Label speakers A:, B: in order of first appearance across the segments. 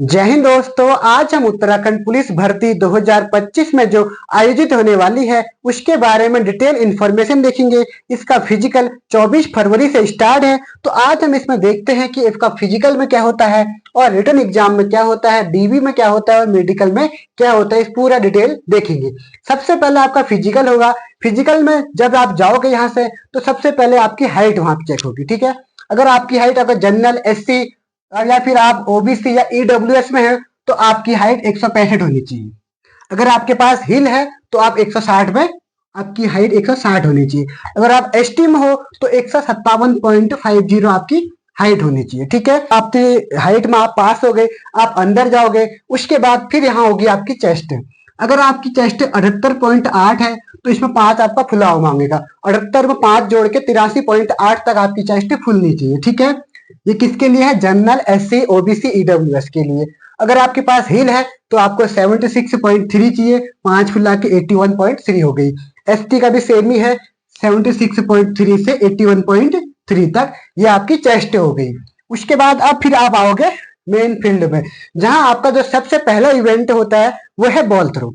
A: जय हिंद दोस्तों। आज हम उत्तराखंड पुलिस भर्ती 2025 में जो आयोजित होने वाली है उसके बारे में डिटेल इंफॉर्मेशन देखेंगे। इसका फिजिकल 24 फरवरी से स्टार्ट है। तो आज हम इसमें देखते हैं कि इसका फिजिकल में क्या होता है और रिटन एग्जाम में क्या होता है, डीबी में क्या होता है और मेडिकल में क्या होता है, इस पूरा डिटेल देखेंगे। सबसे पहले आपका फिजिकल होगा। फिजिकल में जब आप जाओगे यहाँ से तो सबसे पहले आपकी हाइट वहां चेक होगी, ठीक है। अगर आपकी हाइट अगर जनरल, एससी या फिर आप ओबीसी या ईडब्ल्यूएस में है तो आपकी हाइट 165 होनी चाहिए। अगर आपके पास हिल है तो आप 160 में, आपकी हाइट 160 होनी चाहिए। अगर आप एसटी में हो तो 157.50 आपकी हाइट होनी चाहिए, ठीक है। आपकी हाइट में आप पास हो गए, आप अंदर जाओगे। उसके बाद फिर यहाँ होगी आपकी चेस्ट। अगर आपकी चेस्ट 78.8 है तो इसमें 5 आपका फुला हुआ मांगेगा। 78 में 5 जोड़ के 83.8 तक आपकी चेस्ट फुलनी चाहिए, ठीक है। ये किसके लिए है? जनरल, एससी, ओबीसी, ईडब्ल्यूएस के लिए। अगर आपके पास हिल है तो आपको 76.3 चाहिए, 5 फुला के 81.3 हो गई। एसटी का भी सेम ही है, 76.3 से 81.3 तक ये आपकी चेस्ट हो गई। उसके बाद अब फिर आप आओगे मेन फील्ड में, जहां आपका जो सबसे पहला इवेंट होता है वो है बॉल थ्रो।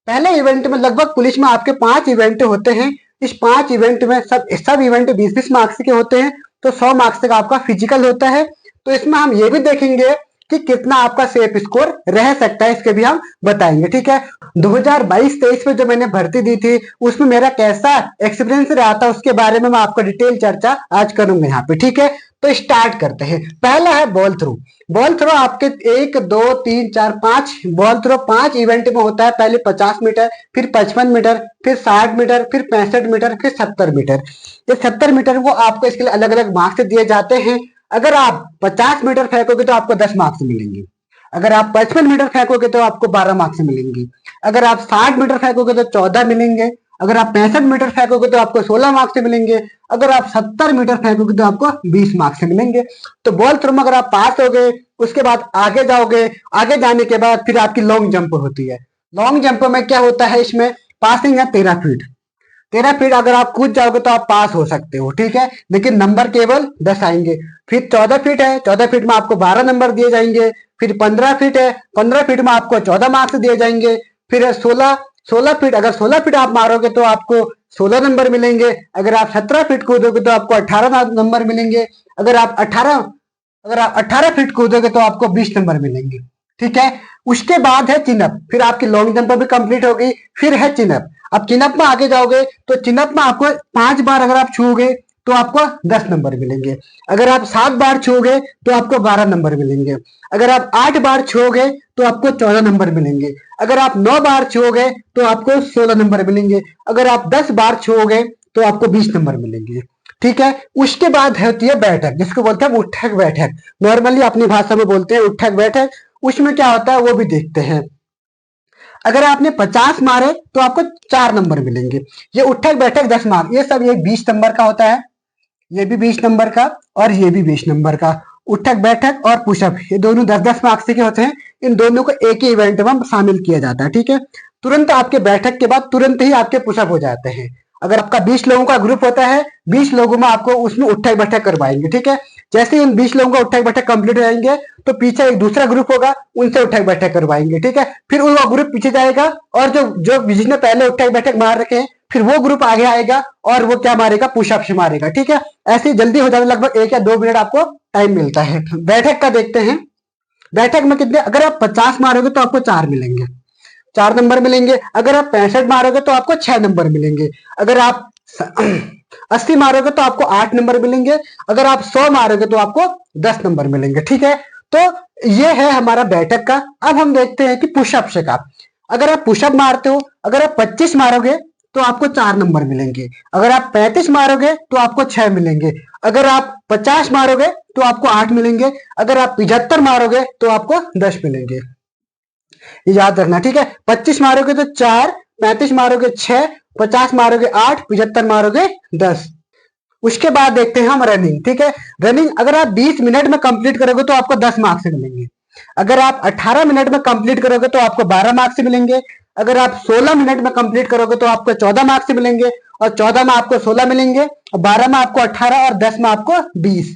A: पहले इवेंट में लगभग पुलिस में आपके 5 इवेंट होते हैं। इस 5 इवेंट में सब इवेंट 20-20 मार्क्स के होते हैं, तो 100 मार्क्स तक आपका फिजिकल होता है। तो इसमें हम ये भी देखेंगे कि कितना आपका सेफ स्कोर रह सकता है, इसके भी हम बताएंगे, ठीक है। 2022-23 में जो मैंने भर्ती दी थी उसमें मेरा कैसा एक्सपीरियंस रहा था उसके बारे में मैं आपको डिटेल चर्चा आज करूंगा यहाँ पे, ठीक है। तो स्टार्ट करते हैं। पहला है बॉल थ्रो। बॉल थ्रो आपके 1 2 3 4 5 बॉल थ्रो 5 इवेंट में होता है। पहले 50 मीटर, फिर 55 मीटर, फिर 60 मीटर, फिर 65 मीटर, फिर 70 मीटर। ये 70 मीटर को आपको इसके लिए अलग अलग मार्क्स दिए जाते हैं। अगर आप 50 मीटर फेंकोगे तो आपको 10 मार्क्स मिलेंगे। अगर आप 55 मीटर फेंकोगे तो आपको 12 मार्क्स मिलेंगे। अगर आप 60 मीटर फेंकोगे तो 14 मिलेंगे। अगर आप 65 मीटर फेंकोगे तो आपको 16 मार्क्स मिलेंगे। अगर आप 70 मीटर फेंकोगे तो आपको 20 मार्क्स मिलेंगे। तो बॉल थ्रो में अगर आप पास हो गए, उसके बाद आगे जाओगे। आगे जाने के बाद फिर आपकी लॉन्ग जंप होती है। लॉन्ग जंप में क्या होता है, इसमें पासिंग है 13 फीट। 13 फीट अगर आप कूद जाओगे तो आप पास हो सकते हो, ठीक है, लेकिन नंबर केवल 10 आएंगे। फिर 14 फीट है, 14 फीट में आपको 12 नंबर दिए जाएंगे। फिर 15 फीट है, 15 फीट में आपको 14 मार्क्स दिए जाएंगे। फिर 16 फीट, अगर 16 फीट आप मारोगे तो आपको 16 नंबर मिलेंगे। अगर आप 17 फीट कूदोगे तो आपको 18 नंबर मिलेंगे। अगर आप 18 फीट कूदोगे तो आपको 20 नंबर मिलेंगे, ठीक है। उसके बाद है चिनअप। फिर आपकी लॉन्ग जंप भी कंप्लीट होगी। फिर है चिनअप। अब चिनअप में आगे जाओगे तो चिनअप में आपको 5 बार अगर आप छूओगे तो आपको 10 नंबर मिलेंगे। अगर आप 7 बार छूओगे तो आपको 12 नंबर मिलेंगे। अगर आप 8 बार छूओगे तो आपको 14 नंबर मिलेंगे। अगर आप 9 बार छूओगे तो आपको 16 नंबर मिलेंगे। अगर आप 10 बार छूओगे तो आपको 20 नंबर मिलेंगे, ठीक है। उसके बाद होती है बैठक, जिसको बोलते हैं उठक बैठक। नॉर्मली अपनी भाषा में बोलते हैं उठक बैठक। उसमें क्या होता है वो भी देखते हैं। अगर आपने 50 मारे तो आपको 4 नंबर मिलेंगे। ये उठक बैठक 10 मार्क, ये सब ये 20 नंबर का होता है। ये भी 20 नंबर का और ये भी 20 नंबर का। उठक बैठक और पुशअप ये दोनों 10-10 मार्क्स के होते हैं। इन दोनों को एक ही इवेंट में शामिल किया जाता है, ठीक है। तुरंत आपके बैठक के बाद तुरंत ही आपके पुशअप हो जाते हैं। अगर आपका 20 लोगों का ग्रुप होता है, 20 लोगों में आपको उसमें उठक बैठक करवाएंगे, ठीक है। जैसे ही इन 20 लोगों का उठक बैठक कंप्लीट हो जाएंगे तो पीछे एक दूसरा ग्रुप होगा, उनसे उठक बैठक करवाएंगे, ठीक है। फिर वो ग्रुप पीछे जाएगा और जो जो जिसने पहले उठक बैठक मार रखे हैं फिर वो ग्रुप आगे आएगा और वो क्या मारेगा, पुशअप्स मारेगा, ठीक है। ऐसे जल्दी हो जाता है, लगभग 1 या 2 मिनट आपको टाइम मिलता है। बैठक का देखते हैं। बैठक में कितने, अगर आप 50 मारोगे तो आपको 4 मिलेंगे, 4 नंबर मिलेंगे। अगर आप 65 मारोगे तो आपको 6 नंबर मिलेंगे। अगर आप 80 मारोगे तो आपको 8 नंबर मिलेंगे। अगर आप 100 मारोगे तो आपको 10 नंबर मिलेंगे, ठीक है। तो ये है हमारा बैठक का। अब हम देखते हैं कि पुशअप से का। अगर आप पुशअप मारते हो, अगर आप 25 मारोगे तो आपको 4 नंबर मिलेंगे। अगर आप 35 मारोगे तो आपको 6 मिलेंगे। अगर आप 50 मारोगे तो आपको 8 मिलेंगे। अगर आप 75 मारोगे तो आपको 10 मिलेंगे। ये याद रखना, ठीक है। 25 मारोगे तो 4, 35 मारोगे 6, 50 मारोगे 8, 75 मारोगे 10। उसके बाद देखते हैं हम रनिंग, ठीक है। रनिंग अगर आप 20 मिनट में कंप्लीट करोगे तो आपको 10 मार्क्स मिलेंगे। अगर आप 18 मिनट में कंप्लीट करोगे तो आपको 12 मार्क्स मिलेंगे। अगर आप 16 मिनट में कंप्लीट करोगे तो आपको 14 मार्क्स मिलेंगे। और 14 में आपको 16 मिलेंगे और 12 में आपको 18 और 10 में आपको 20।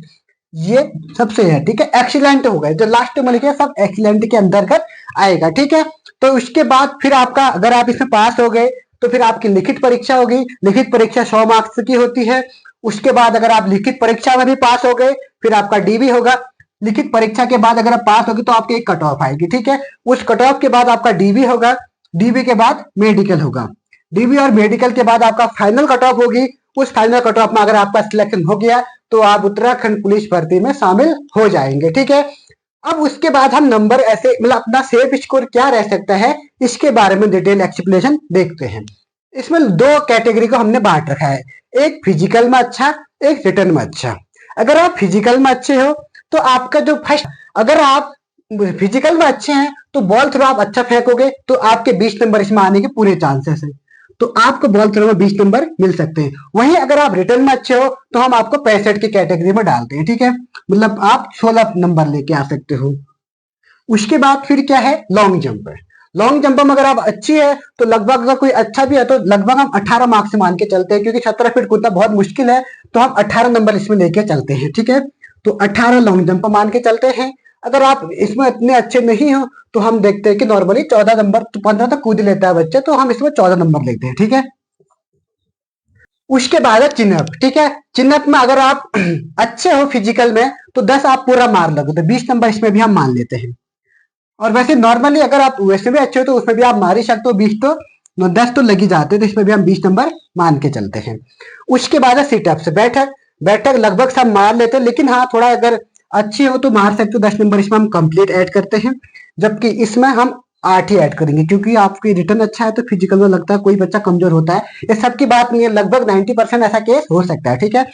A: ये सबसे है, ठीक है। एक्सीलेंट होगा, जो लास्ट में लिखे सब एक्सीलेंट के अंतर्गत आएगा, ठीक है। तो उसके बाद फिर आपका, अगर आप इसमें पास हो गए तो फिर आपकी लिखित परीक्षा होगी। लिखित परीक्षा 100 मार्क्स की होती है। उसके बाद अगर आप लिखित परीक्षा में भी पास हो गए, फिर आपका डीबी होगा। लिखित परीक्षा के बाद अगर आप पास होगी तो आपकी एक कट ऑफ आएगी, ठीक है। उस कट ऑफ के बाद आपका डीबी होगा। डीबी के बाद मेडिकल होगा। डीबी और मेडिकल के बाद आपका फाइनल कट ऑफ होगी। उस फाइनल कट ऑफ में अगर आपका सिलेक्शन हो गया तो आप उत्तराखंड पुलिस भर्ती में शामिल हो जाएंगे, ठीक है। अब उसके बाद हम नंबर ऐसे, मतलब अपना सेफ स्कोर क्या रह सकता है, इसके बारे में डिटेल एक्सप्लेनेशन देखते हैं। इसमें दो कैटेगरी को हमने बांट रखा है, एक फिजिकल में अच्छा, एक रिटर्न में अच्छा। अगर आप फिजिकल में अच्छे हो तो आपका जो फर्स्ट, अगर आप फिजिकल में अच्छे हैं तो बॉल थ्रो आप अच्छा फेंकोगे तो आपके 20 नंबर इसमें आने के पूरे चांसेस है। तो आपको बॉल थ्रो में 20 नंबर मिल सकते हैं। वहीं अगर आप रिटर्न में अच्छे हो तो हम आपको 65 की कैटेगरी में डालते हैं, ठीक है। मतलब आप 16 नंबर लेके आ सकते हो। उसके बाद फिर क्या है, लॉन्ग जंप है। लॉन्ग जंप में अगर आप अच्छी है तो लगभग, अगर कोई अच्छा भी है तो लगभग हम 18 मार्क्स से मान के चलते हैं, क्योंकि 17 फीट कूदना बहुत मुश्किल है। तो हम 18 नंबर इसमें लेके चलते हैं, ठीक है। तो 18 लॉन्ग जंप मान के चलते हैं। अगर आप इसमें इतने अच्छे नहीं हो तो हम देखते हैं कि नॉर्मली 14 नंबर, तो 15 तक कूद लेता है बच्चे, तो हम इसमें 14 नंबर लेते हैं, ठीक है। उसके बाद है चिनअप, ठीक है। चिनअप में अगर आप अच्छे हो फिजिकल में तो 10 आप पूरा मार लोगे, तो 20 नंबर इसमें भी हम मान लेते हैं। और वैसे नॉर्मली अगर आप वैसे भी अच्छे हो तो उसमें भी आप मार ही सकते हो, 20 तो 10 तो लग ही जाते हैं, तो इसमें भी हम 20 नंबर मान के चलते हैं। उसके बाद है सिटअप्स, बैठक। बैठक लगभग सब मार लेते हैं, लेकिन हाँ थोड़ा अगर अच्छी हो तो मार सकते हो, 10 नंबर इसमें हम कंप्लीट ऐड करते हैं। जबकि इसमें हम 8 ही ऐड करेंगे, क्योंकि आपकी रिटर्न अच्छा है तो फिजिकल में लगता है कोई बच्चा कमजोर होता है। ये सबकी बात नहीं है, लगभग 90% ऐसा केस हो सकता है, ठीक है।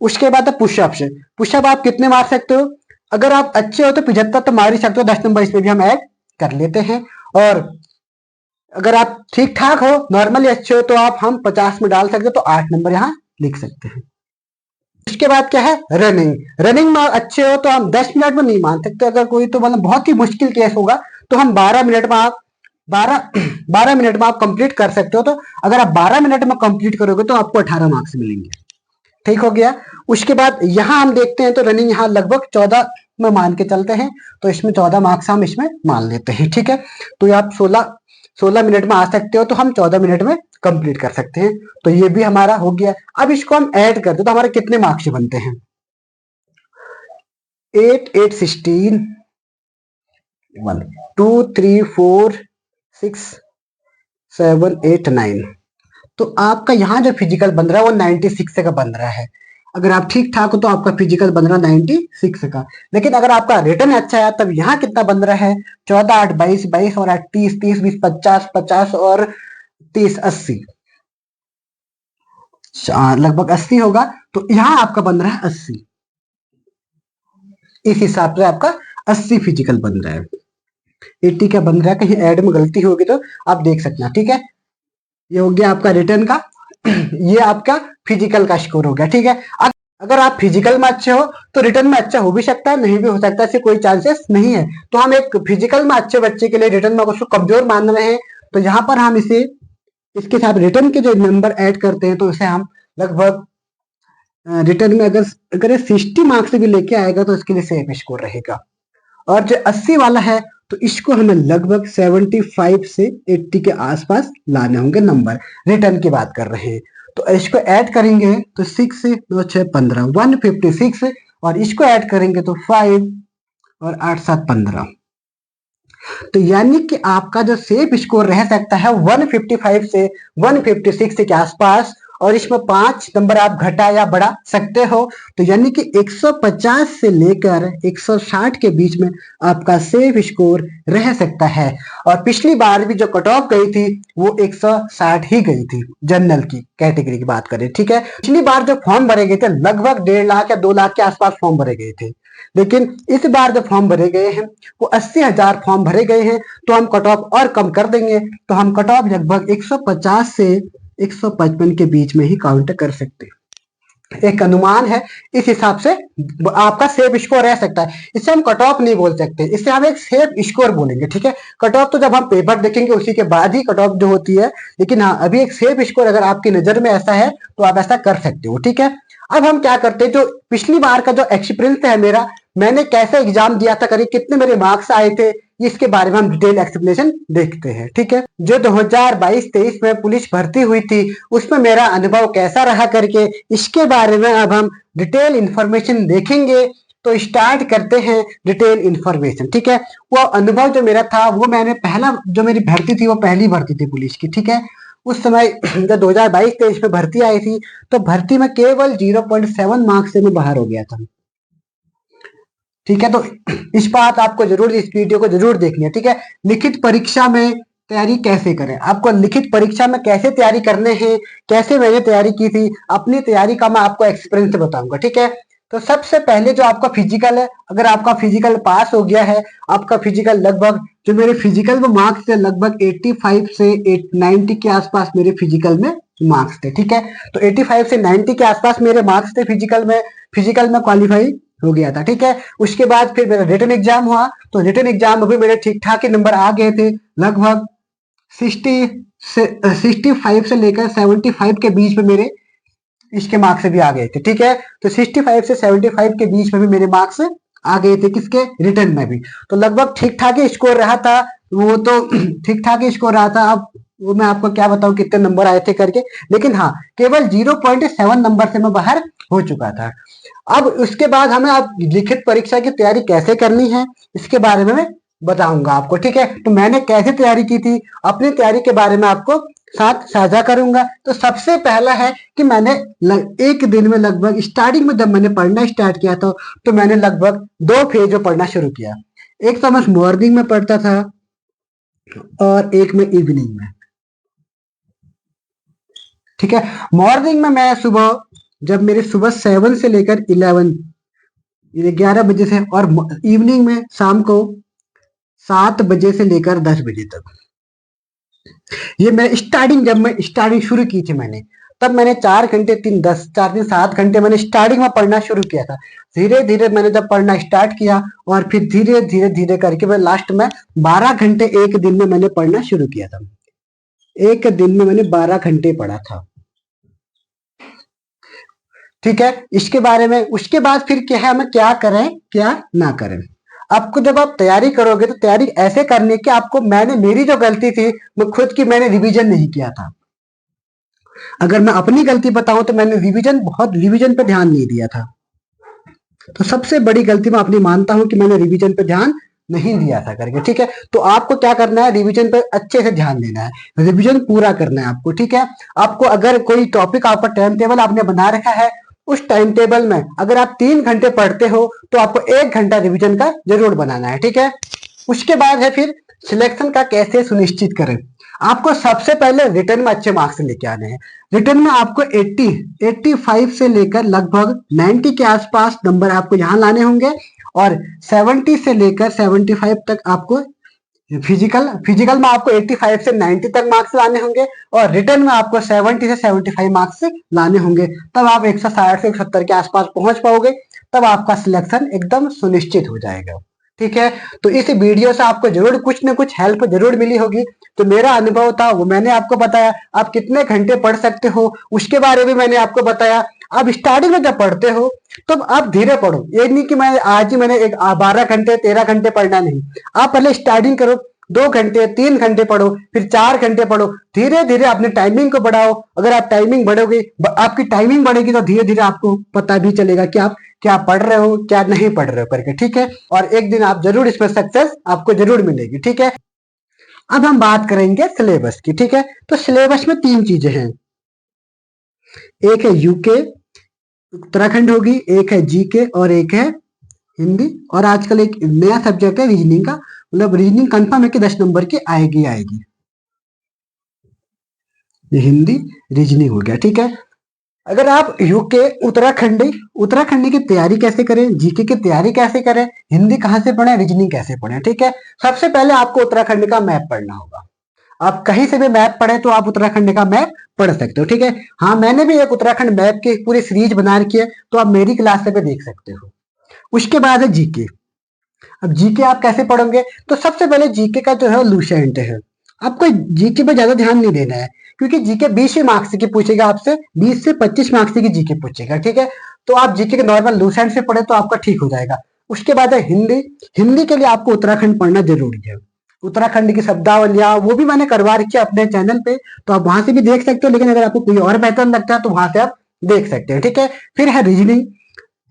A: उसके बाद है पुशअप्स। पुशअप आप कितने मार सकते हो, अगर आप अच्छे हो तो 75 तो मार ही सकते हो, 10 नंबर इसमें भी हम ऐड कर लेते हैं। और अगर आप ठीक ठाक हो, नॉर्मली अच्छे हो, तो आप हम 50 में डाल सकते हो, तो 8 नंबर यहाँ लिख सकते हैं। उसके बाद क्या है, रनिंग। रनिंग में अच्छे हो तो हम 10 मिनट में नहीं मान सकते, अगर कोई तो मतलब बहुत ही मुश्किल केस होगा तो हम 12 मिनट में आप 12 12 मिनट में आप कंप्लीट कर सकते हो। तो अगर आप 12 मिनट में कंप्लीट करोगे तो आपको 18 मार्क्स मिलेंगे, ठीक हो गया। उसके बाद यहाँ हम देखते हैं तो रनिंग यहाँ लगभग 14 में मान के चलते हैं, तो इसमें 14 मार्क्स हम इसमें मान लेते हैं, ठीक है। तो आप 16 मिनट में आ सकते हो, तो हम 14 मिनट में कंप्लीट कर सकते हैं। तो ये भी हमारा हो गया। अब इसको हम ऐड करते हैं तो हमारे कितने मार्क्स बनते हैं, 8 8 16 1 2 3 4 6 7 8 9। तो आपका यहाँ जो फिजिकल बन रहा है वो 96 का बन रहा है। अगर आप ठीक ठाक हो तो आपका फिजिकल बन रहा है 96 का। लेकिन अगर आपका रिटर्न अच्छा है तब यहाँ कितना बन रहा है, 14 8 22 22 और 8 30 30 20 50 50 और 30 80, लगभग 80 होगा। तो यहाँ आपका बन रहा है 80। इस हिसाब से आपका 80 फिजिकल बन रहा है। 80 का बन रहा है, कहीं ऐड में गलती होगी तो आप देख सकना, ठीक है। ये हो गया आपका रिटर्न का, ये आपका फिजिकल का स्कोर हो गया, ठीक है। अगर आप फिजिकल में अच्छे हो तो रिटर्न में अच्छा हो भी सकता है, नहीं भी हो सकता, ऐसे कोई चांसेस नहीं है। तो हम एक फिजिकल में अच्छे बच्चे के लिए रिटर्न में उसको कमजोर मान रहे हैं, तो यहाँ पर हम इसे, इसके साथ रिटर्न के जो नंबर ऐड करते हैं तो इसे हम लगभग रिटर्न में अगर अगर ये 60 मार्क्स भी लेके आएगा तो इसके लिए सेफ स्कोर रहेगा। और जो 80 वाला है तो इसको हमें लगभग 75 से 80 के आसपास लाने होंगे नंबर, रिटर्न की बात कर रहे हैं। तो इसको ऐड करेंगे तो 6 2 6 15 156, और इसको ऐड करेंगे तो 5 और 8 7 15। तो यानी कि आपका जो सेफ स्कोर रह सकता है 155 से 156 के आसपास, और इसमें 5 नंबर आप घटा या बढ़ा सकते हो। तो यानी कि 150 से लेकर 160 के बीच में आपका सेफ स्कोर रह सकता है। और पिछली बार भी जो कट ऑफ गई थी वो 160 ही गई थी, जनरल की कैटेगरी की बात करें, ठीक है। पिछली बार जो फॉर्म भरे गए थे लगभग 1.5 लाख या 2 लाख के आसपास फॉर्म भरे गए थे, लेकिन इस बार जो फॉर्म भरे गए हैं वो 80,000 फॉर्म भरे गए हैं। तो हम कट ऑफ और कम कर देंगे, तो हम कट ऑफ लगभग 150 से 155 के बीच में ही काउंट कर सकते हैं। एक अनुमान है, इस हिसाब से आपका सेफ स्कोर रह सकता है। इसे हम कट ऑफ नहीं बोल सकते, इससे हम एक सेफ स्कोर बोलेंगे, ठीक है। कट ऑफ तो जब हम पेपर देखेंगे उसी के बाद ही कट ऑफ जो होती है, लेकिन हाँ अभी एक सेफ स्कोर अगर आपकी नजर में ऐसा है तो आप ऐसा कर सकते हो, ठीक है। अब हम क्या करते हैं, जो पिछली बार का जो एक्सपीरियंस है मेरा, मैंने कैसे एग्जाम दिया था, करीब कितने मेरे मार्क्स आए थे, इसके बारे में हम डिटेल एक्सप्लेनेशन देखते हैं। ठीक है, जो 2022-23 में पुलिस भर्ती हुई थी उसमें मेरा अनुभव कैसा रहा करके, इसके बारे में अब हम डिटेल इंफॉर्मेशन देखेंगे। तो स्टार्ट करते हैं डिटेल इंफॉर्मेशन। ठीक है, वो अनुभव जो मेरा था, वो मैंने पहला जो मेरी भर्ती थी वो पहली भर्ती थी पुलिस की। ठीक है, उस समय जब 2022-23 में भर्ती आई थी तो भर्ती में केवल 0.7 मार्क्स से मैं बाहर हो गया था। ठीक है, तो इस बात आपको जरूर, इस वीडियो को जरूर देखनी है। ठीक है, लिखित परीक्षा में तैयारी कैसे करें, आपको लिखित परीक्षा में कैसे तैयारी करने हैं, कैसे मैंने तैयारी की थी, अपनी तैयारी का मैं आपको एक्सपीरियंस बताऊंगा। ठीक है, तो सबसे पहले जो आपका फिजिकल है, अगर आपका फिजिकल पास हो गया है, आपका फिजिकल लगभग, जो मेरे फिजिकल में मार्क्स थे लगभग 85 से 90 के आसपास मेरे फिजिकल में मार्क्स थे। ठीक है, तो 85 से 90 के आसपास मेरे मार्क्स थे फिजिकल में क्वालिफाई हो गया था। ठीक है, उसके बाद फिर मेरा रिटन एग्जाम हुआ, तो रिटन एग्जाम में भी मेरे ठीक ठाक ही नंबर आ गए थे, लगभग 65 से लेकर 75 के बीच में मेरे इसके मार्क्स भी आ गए थे। ठीक है, तो 65 से 75 के बीच में भी मेरे मार्क्स आ गए थे, किसके, रिटर्न में भी। तो लगभग ठीक ठाक ही स्कोर रहा था, वो तो ठीक ठाक ही स्कोर रहा था। अब वो मैं आपको क्या बताऊं कितने नंबर आए थे करके, लेकिन हाँ, केवल 0.7 नंबर से मैं बाहर हो चुका था। अब उसके बाद हमें अब लिखित परीक्षा की तैयारी कैसे करनी है, इसके बारे में मैं बताऊंगा आपको। ठीक है, तो मैंने कैसे तैयारी की थी, अपनी तैयारी के बारे में आपको साथ साझा करूंगा। तो सबसे पहला है कि मैंने एक दिन में लगभग, स्टार्टिंग में जब मैंने पढ़ना स्टार्ट किया था तो मैंने लगभग 2 फेज में पढ़ना शुरू किया। एक तो मैं मॉर्निंग में पढ़ता था और एक में इवनिंग में। ठीक है, मॉर्निंग में मैं सुबह, जब मेरे सुबह 7 से लेकर 11 बजे से, और इवनिंग में शाम को 7 बजे से लेकर 10 बजे तक। ये मैं स्टार्टिंग, जब मैं स्टार्टिंग शुरू की थी मैंने, तब मैंने 4 घंटे 7 घंटे मैंने स्टार्टिंग में पढ़ना शुरू किया था। धीरे धीरे मैंने जब पढ़ना स्टार्ट किया और फिर धीरे धीरे धीरे करके मैं लास्ट में 12 घंटे एक दिन में मैंने पढ़ना शुरू किया था। एक दिन में मैंने 12 घंटे पढ़ा था। ठीक है, इसके बारे में, उसके बाद फिर क्या है, हमें क्या करें क्या ना करें। आपको जब आप तैयारी करोगे तो तैयारी ऐसे करनी है कि आपको, मेरी जो गलती थी वो खुद की, मैंने रिवीजन नहीं किया था। अगर मैं अपनी गलती बताऊं तो मैंने रिवीजन पे ध्यान नहीं दिया था। तो सबसे बड़ी गलती मैं अपनी मानता हूं कि मैंने रिवीजन पे ध्यान नहीं दिया था करके। ठीक है, तो आपको क्या करना है, रिवीजन पे अच्छे से ध्यान देना है, रिवीजन पूरा करना है आपको। ठीक है, आपको अगर कोई टॉपिक, आपका टाइम टेबल आपने बना रखा है, उस टाइम टेबल में अगर आप 3 घंटे पढ़ते हो तो आपको 1 घंटा रिवीजन का जरूर बनाना है। ठीक है, उसके बाद है फिर सिलेक्शन का कैसे सुनिश्चित करें। आपको सबसे पहले रिटर्न में अच्छे मार्क्स लेके आने हैं। रिटर्न में आपको 85 से लेकर लगभग 90 के आसपास नंबर आपको यहाँ लाने होंगे, और 70 से लेकर 75 तक आपको फिजिकल में आपको 85 से 90 तक मार्क्स लाने होंगे, और रिटर्न में आपको 70 से 75 मार्क्स लाने होंगे। तब आप 160 से 170 के आसपास पहुंच पाओगे, तब आपका सिलेक्शन एकदम सुनिश्चित हो जाएगा। ठीक है, तो इस वीडियो से आपको जरूर कुछ ना कुछ हेल्प जरूर मिली होगी। तो मेरा अनुभव था वो मैंने आपको बताया, आप कितने घंटे पढ़ सकते हो उसके बारे में मैंने आपको बताया। आप स्टार्टिंग में जब पढ़ते हो तो आप धीरे पढ़ो, ये नहीं कि मैं आज ही मैंने 12 घंटे 13 घंटे पढ़ना, नहीं। आप पहले स्टार्टिंग करो, 2 घंटे 3 घंटे पढ़ो, फिर 4 घंटे पढ़ो, धीरे धीरे अपने टाइमिंग को बढ़ाओ। अगर आप टाइमिंग बढ़ोगे, आपकी टाइमिंग बढ़ेगी तो धीरे धीरे आपको पता भी चलेगा कि आप क्या पढ़ रहे हो क्या नहीं पढ़ रहे हो करके। ठीक है, और एक दिन आप जरूर इसमें सक्सेस आपको जरूर मिलेगी। ठीक है, अब हम बात करेंगे सिलेबस की। ठीक है, तो सिलेबस में 3 चीजें हैं, एक है यूके उत्तराखंड होगी, एक है जीके और एक है हिंदी, और आजकल एक नया सब्जेक्ट है रीजनिंग का। मतलब रीजनिंग कंफर्म है कि 10 नंबर की आएगी आएगी। ये हिंदी रीजनिंग हो गया। ठीक है, अगर आप यूके उत्तराखंडी की तैयारी कैसे करें, जीके की तैयारी कैसे करें, हिंदी कहाँ से पढ़ें, रीजनिंग कैसे पढ़ें। ठीक है, सबसे पहले आपको उत्तराखंड का मैप पढ़ना होगा। आप कहीं से भी मैप पढ़े तो आप उत्तराखंड का मैप पढ़ सकते हो। ठीक है, हाँ, मैंने भी एक उत्तराखंड मैप की पूरी सीरीज बना रखी है, तो आप मेरी क्लास पे देख सकते हो। उसके बाद है जीके। अब जीके आप कैसे पढ़ोगे, तो सबसे पहले जीके का जो है लुसेंट है, आपको जीके पे ज्यादा ध्यान नहीं देना है, क्योंकि जीके 20 मार्क्स की पूछेगा आपसे, 20 से 25 मार्क्स की जीके पूछेगा, ठीक है। तो आप जीके के नॉर्मल लूसेंट से पढ़े तो आपका ठीक हो जाएगा। उसके बाद है हिंदी। हिंदी के लिए आपको उत्तराखंड पढ़ना जरूरी है। उत्तराखंड की शब्दावलियां वो भी मैंने करवा रखी है अपने चैनल पे, तो आप वहां से भी देख सकते हो, लेकिन अगर आपको कोई और बेहतर लगता है तो वहां से आप देख सकते हैं, ठीक है। फिर है रीजनिंग।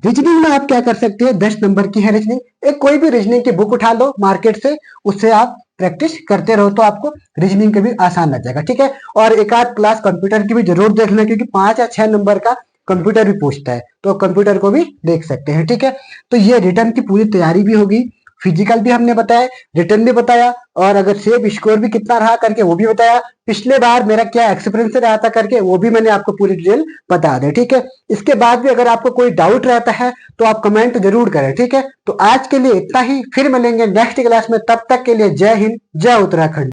A: रीजनिंग में आप क्या कर सकते हैं, 10 नंबर की है रीजनिंग। एक कोई भी रीजनिंग की बुक उठा लो मार्केट से, उससे आप प्रैक्टिस करते रहो तो आपको रीजनिंग का भी आसान लग जाएगा, ठीक है। और एक आध क्लास कंप्यूटर की भी जरूर देख लेना, क्योंकि 5 या 6 नंबर का कंप्यूटर भी पूछता है, तो कंप्यूटर को भी देख सकते हैं, ठीक है। तो ये रिटर्न की पूरी तैयारी भी होगी, फिजिकल भी हमने बताया, रिटर्न भी बताया, और अगर सेव स्कोर भी कितना रहा करके वो भी बताया, पिछले बार मेरा क्या एक्सपीरियंस रहा था करके वो भी मैंने आपको पूरी डिटेल बता दी, ठीक है। इसके बाद भी अगर आपको कोई डाउट रहता है तो आप कमेंट जरूर करें, ठीक है। तो आज के लिए इतना ही, फिर मिलेंगे नेक्स्ट क्लास में, तब तक के लिए जय हिंद, जय उत्तराखंड।